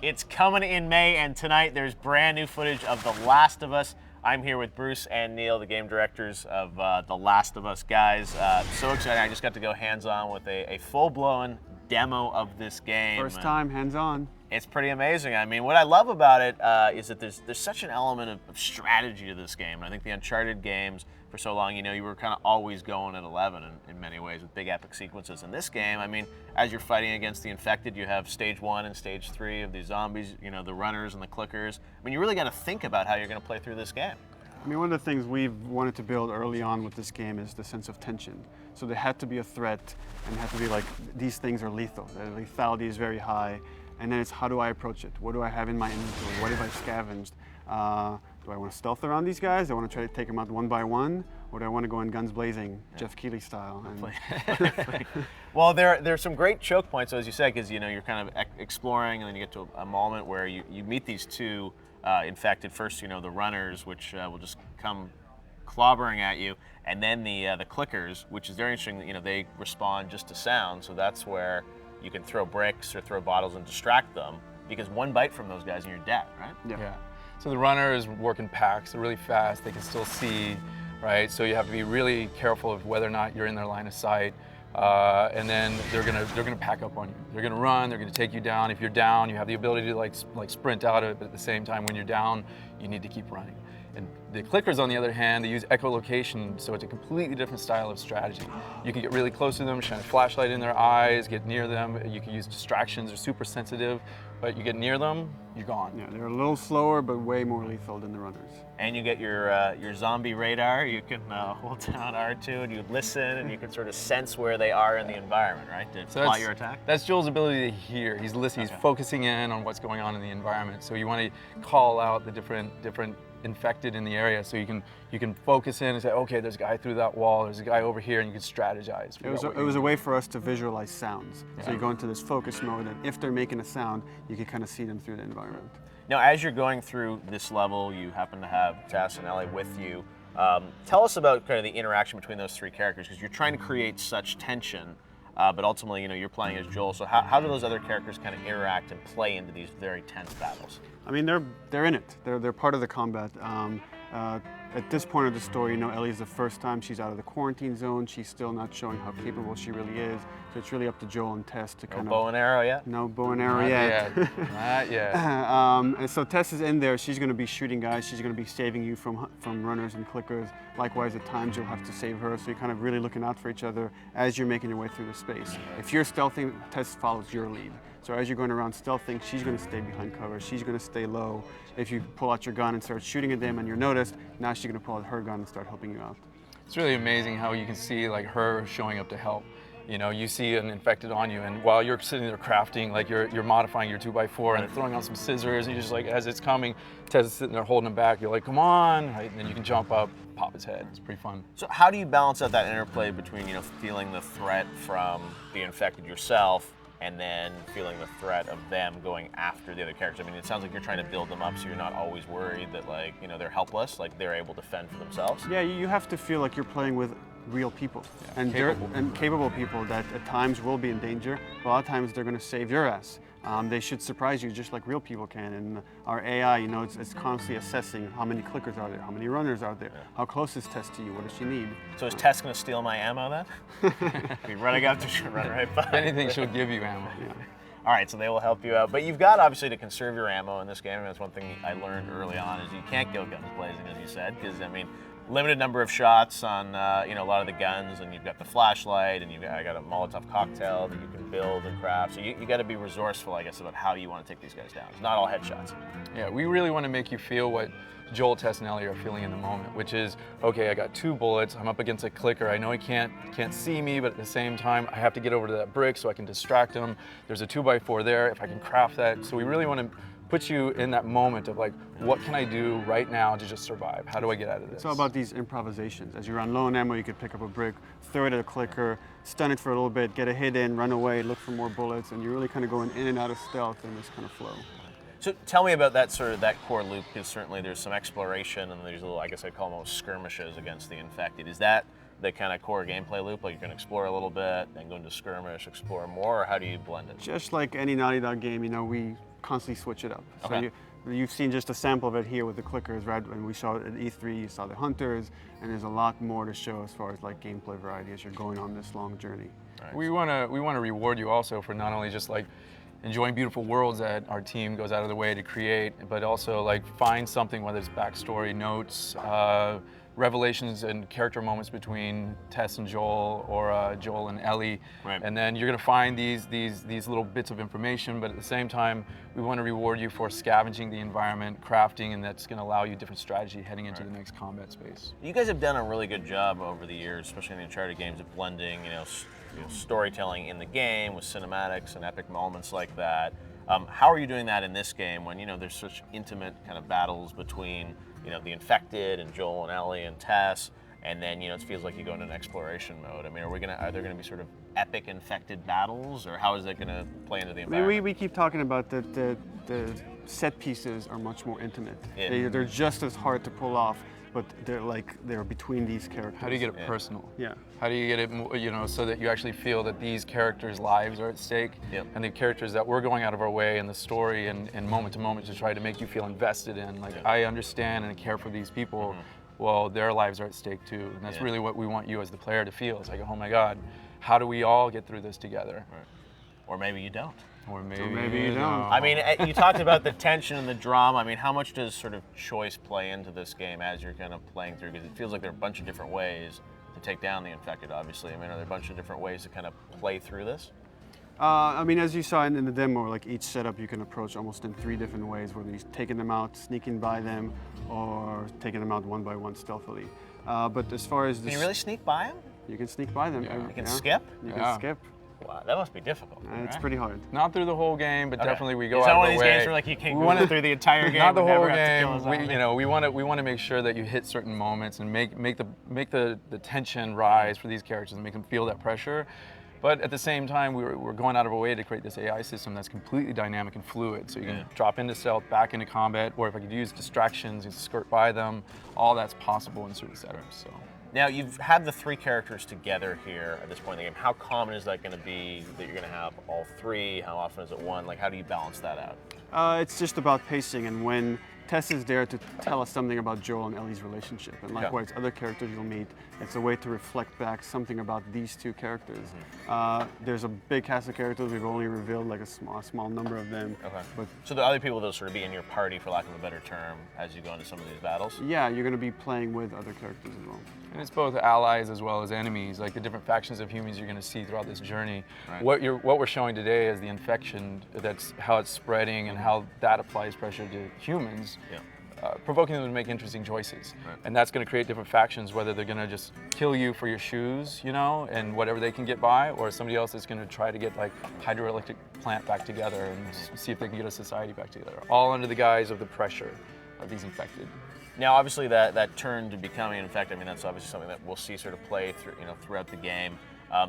It's coming in May, and tonight there's brand new footage of The Last of Us. I'm here with Bruce and Neil, the game directors of The Last of Us guys. So excited, I just got to go hands-on with a full-blown demo of this game. First time, hands-on. It's pretty amazing. I mean, what I love about it is that there's such an element of strategy to this game. And I think the Uncharted games, for so long, you were kind of always going at 11 in many ways with big epic sequences. In this game, I mean, as you're fighting against the infected, you have stage 1 and stage 3 of these zombies, the runners and the clickers. I mean, you really got to think about how you're going to play through this game. I mean, one of the things we've wanted to build early on with this game is the sense of tension. So there had to be a threat, and it had to be like, these things are lethal. The lethality is very high. And then it's, how do I approach it? What do I have in my inventory? What have I scavenged? Do I want to stealth around these guys? Do I want to try to take them out one by one? Or do I want to go in guns blazing, Jeff Keighley style? Well, there's some great choke points, as you said, because you're kind of exploring, and then you get to a moment where you meet these two infected. First, the runners, which will just come clobbering at you, and then the clickers, which is very interesting. They respond just to sound, so that's where you can throw bricks or throw bottles and distract them, because one bite from those guys and you're dead, right? Yeah. So the runners work in packs. They're really fast. They can still see, right? So you have to be really careful of whether or not you're in their line of sight. And then they're gonna pack up on you. They're gonna run. They're gonna take you down. If you're down, you have the ability to like sprint out of it. But at the same time, when you're down, you need to keep running. And the clickers, on the other hand, they use echolocation, so it's a completely different style of strategy. You can get really close to them, shine a flashlight in their eyes, get near them. You can use distractions. They're super sensitive, but you get near them, you're gone. Yeah, they're a little slower, but way more lethal than the runners. And you get your zombie radar. You can hold down R2 and you listen, and you can sort of sense where they are in the environment, right? To plot your attack. That's Joel's ability to hear. He's listening. He's focusing in on what's going on in the environment. So you want to call out the different infected in the area, so you can focus in and say, okay, there's a guy through that wall, there's a guy over here, and you can strategize. It was a way for us to visualize sounds. So you go into this focus mode, and if they're making a sound, you can kind of see them through the environment. Now, as you're going through this level, you happen to have Tess and Ellie with you. Tell us about kind of the interaction between those three characters, because you're trying to create such tension, but ultimately, you're playing as Joel. So how do those other characters kind of interact and play into these very tense battles? I mean, they're in it. They're part of the combat. At this point of the story, Ellie's the first time she's out of the quarantine zone. She's still not showing how capable she really is. So it's really up to Joel and Tess to kind of... No bow and arrow yet? No bow and arrow yet. Not yet. And so Tess is in there. She's going to be shooting guys. She's going to be saving you from runners and clickers. Likewise, at times you'll have to save her. So you're kind of really looking out for each other as you're making your way through the space. If you're stealthing, Tess follows your lead. So as you're going around stealthing, she's going to stay behind cover. She's going to stay low. If you pull out your gun and start shooting at them and you're noticed, now she's going to pull out her gun and start helping you out. It's really amazing how you can see like her showing up to help. You see an infected on you, and while you're sitting there crafting, like you're modifying your 2x4 and throwing on some scissors, and you're just like, as it's coming, Tess is sitting there holding him back. You're like, come on, right? And then you can jump up, pop his head. It's pretty fun. So how do you balance out that interplay between, feeling the threat from the infected yourself, and then feeling the threat of them going after the other characters? I mean, it sounds like you're trying to build them up so you're not always worried that, they're helpless, like they're able to fend for themselves. Yeah, you have to feel like you're playing with real people, and capable people that at times will be in danger. A lot of times they're going to save your ass. They should surprise you just like real people can. And our AI, it's constantly assessing how many clickers are there, how many runners are there, how close is Tess to you, what does she need. So is Tess going to steal my ammo then? Be running up to she'll run right by. If anything, she'll give you ammo. Yeah. All right, so they will help you out. But you've got, obviously, to conserve your ammo in this game. And that's one thing I learned early on, is you can't go guns blazing, as you said, because, limited number of shots on a lot of the guns, and you've got the flashlight, and I got a Molotov cocktail that you can build and craft. So you got to be resourceful, I guess, about how you want to take these guys down. It's not all headshots. Yeah, we really want to make you feel what Joel, Tess, and Ellie are feeling in the moment, which is, okay, I got 2 bullets, I'm up against a clicker, I know he can't see me, but at the same time, I have to get over to that brick so I can distract him. There's a 2x4 there, if I can craft that. So we really want to put you in that moment of like, what can I do right now to just survive? How do I get out of this? It's all about these improvisations. As you run low on ammo, you could pick up a brick, throw it at a clicker, stun it for a little bit, get a hit in, run away, look for more bullets, and you're really kind of going in and out of stealth in this kind of flow. So tell me about that core loop, because certainly there's some exploration and there's little, I guess I'd call them skirmishes against the infected. Is that the kind of core gameplay loop? Like you're going to explore a little bit, then go into skirmish, explore more, or how do you blend it? Just like any Naughty Dog game, we constantly switch it up. Okay. So you've seen just a sample of it here with the clickers, right? When we saw it at E3, you saw the hunters, and there's a lot more to show as far as like gameplay variety as you're going on this long journey. We want to reward you also for not only just like enjoying beautiful worlds that our team goes out of the way to create, but also like find something, whether it's backstory, notes, revelations and character moments between Tess and Joel, or Joel and Ellie. Right. And then you're going to find these little bits of information, but at the same time, we want to reward you for scavenging the environment, crafting, and that's going to allow you different strategy heading into the next combat space. You guys have done a really good job over the years, especially in the Uncharted games, of blending, storytelling in the game with cinematics and epic moments like that. How are you doing that in this game when there's such intimate kind of battles between the infected and Joel and Ellie and Tess, and then it feels like you go into an exploration mode? I mean, are there going to be sort of epic infected battles, or how is that going to play into the environment? I mean, we keep talking about the set pieces are much more intimate. Yeah. They're just as hard to pull off, but they're between these characters. How do you get it personal? Yeah. How do you get it, so that you actually feel that these characters' lives are at stake, Yep. and the characters that we're going out of our way in the story and moment to moment to try to make you feel invested in. Like, I understand and care for these people. Well, their lives are at stake too, and that's really what we want you as the player to feel. It's like, oh my God, how do we all get through this together? Right. Or maybe you don't. Or maybe, maybe you don't. I mean, you talked about the tension and the drama. I mean, how much does sort of choice play into this game as you're kind of playing through? Because it feels like there are a bunch of different ways to take down the infected, obviously. I mean, are there a bunch of different ways to kind of play through this? I mean, as you saw in the demo, like each setup you can approach almost in 3 different ways, whether you're taking them out, sneaking by them, or taking them out one by one stealthily. But as far as this, Can you really sneak by them? you can sneak by them. Yeah. You can skip? You Yeah. can skip. Wow, that must be difficult. It's right? pretty hard. Not through the whole game, but Okay. definitely we go It's out not of one our of these way. games where like you can't We go wanna- through the entire game. Not the and never whole have to kill game. a zombie. We want to make sure that you hit certain moments and make the tension rise for these characters and make them feel that pressure. But at the same time, we're going out of our way to create this AI system that's completely dynamic and fluid. So you can drop into stealth, back into combat, or if I could use distractions and skirt by them, all that's possible in certain setups. So. Now, you've had the 3 characters together here at this point in the game. How common is that going to be that you're going to have all 3? How often is it one? Like, how do you balance that out? It's just about pacing, and when Tess is there to tell us something about Joel and Ellie's relationship, and likewise other characters you'll meet, it's a way to reflect back something about these 2 characters. There's a big cast of characters. We've only revealed like a small number of them. Okay. But So the other people, they'll sort of be in your party, for lack of a better term, as you go into some of these battles? yeah, you're going to be playing with other characters as well. And it's both allies as well as enemies, like the different factions of humans you're going to see throughout this journey. Right. What we're showing today is the infection, that's how it's spreading and how that applies pressure to humans, provoking them to make interesting choices. Right. And that's going to create different factions, whether they're going to just kill you for your shoes, and whatever they can get by, or somebody else is going to try to get like hydroelectric plant back together and see if they can get a society back together, all under the guise of the pressure of these infected. Now, obviously, that turn to becoming an infected, I mean, that's obviously something that we'll see sort of play through, throughout the game.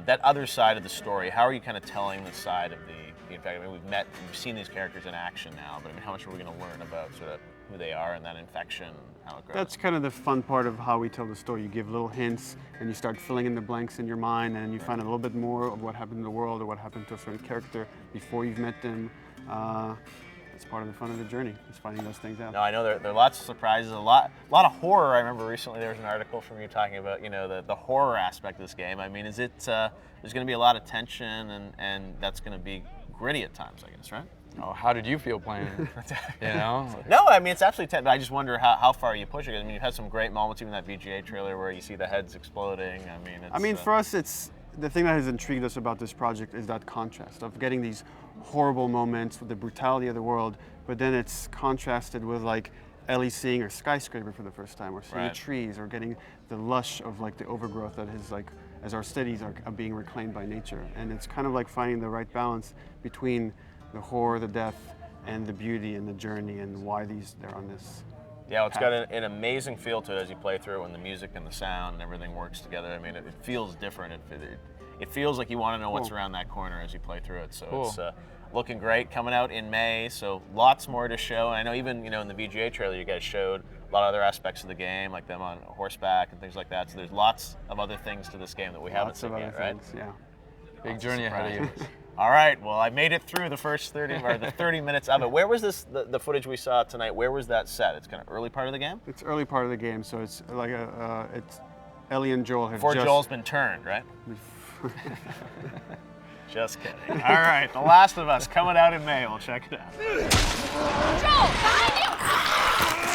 That other side of the story, how are you kind of telling the side of the infected? I mean, we've seen these characters in action now, but I mean, how much are we going to learn about sort of who they are and that infection, how it grows? That's kind of the fun part of how we tell the story. You give little hints, and you start filling in the blanks in your mind, and you find a little bit more of what happened in the world or what happened to a certain character before you've met them. It's part of the fun of the journey, is finding those things out. No, I know there are lots of surprises, a lot of horror. I remember recently there was an article from you talking about the horror aspect of this game. I mean, is it there's going to be a lot of tension and that's going to be gritty at times, I guess, right? Oh, how did you feel playing it? No, I mean it's absolutely tense. I just wonder how far you push it. I mean, you've had some great moments, even that VGA trailer where you see the heads exploding. I mean, For us, it's the thing that has intrigued us about this project is that contrast of getting these horrible moments with the brutality of the world, but then it's contrasted with like Ellie seeing a skyscraper for the first time, or seeing the trees, or getting the lush of like the overgrowth that is like as our cities are being reclaimed by nature. And it's kind of like finding the right balance between the horror, the death, and the beauty and the journey, and why they're on this. Yeah, it's got an amazing feel to it as you play through it, when the music and the sound and everything works together. I mean, it feels different. It feels like you want to know what's around that corner as you play through it. So it's looking great, coming out in May. So lots more to show. And I know even in the VGA trailer, you guys showed a lot of other aspects of the game, like them on horseback and things like that. So there's lots of other things to this game that we haven't seen yet, right? Yeah. Big journey ahead of you. All right, well, I made it through the first 30 minutes of it. Where was the footage we saw tonight, where was that set? It's kind of early part of the game? It's early part of the game, so it's like it's Ellie and Joel have Before just... Joel's been turned, right? Just kidding. All right, The Last of Us coming out in May. We'll check it out. Joel, behind you!